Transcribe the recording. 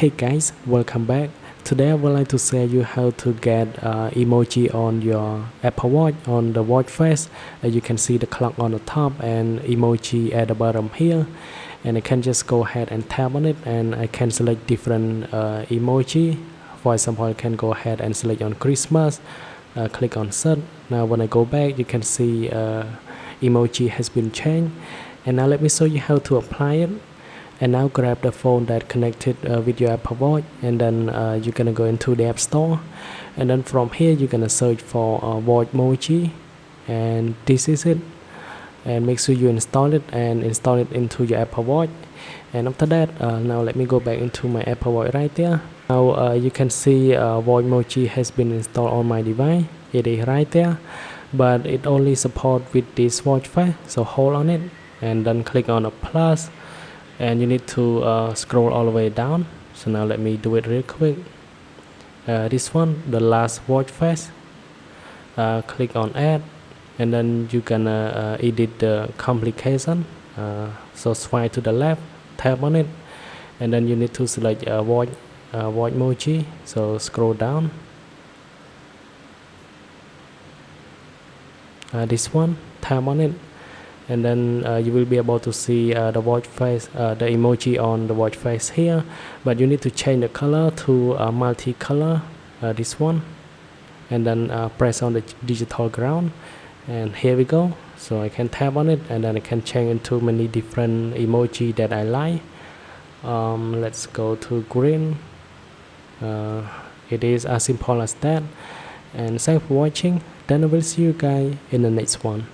Hey guys, welcome back. Today I would like to share you how to get emoji on your Apple Watch on the watch face. You can see the clock on the top and emoji at the bottom here. And I can just go ahead and tap on it and I can select different emoji. For example, I can go ahead and select on Christmas, click on set. Now when I go back, you can see emoji has been changed. And now let me show you how to apply it. And now grab the phone that connected with your Apple Watch, and then you're gonna go into the App Store, and then from here you're gonna search for watch emoji, and this is it. And make sure you install it and install it into your Apple Watch. And after that, now let me go back into my Apple Watch right there. Now you can see watch emoji has been installed on my device. It is right there, but it only support with this watch face. So hold on it and then click on a plus. And you need to scroll all the way down. So now let me do it real quick. This one, the last watch face, click on add, and then you can edit the complication. So swipe to the left, tap on it, and then you need to select watch emoji. So scroll down, this one, tap on it, and then you will be able to see the watch face, the emoji on the watch face here, but you need to change the color to multicolor, this one, and then press on the digital ground, and here we go. So I can tap on it and then I can change into many different emoji that I like. Let's go to green. It is as simple as that. And thanks for watching. Then I will see you guys in the next one.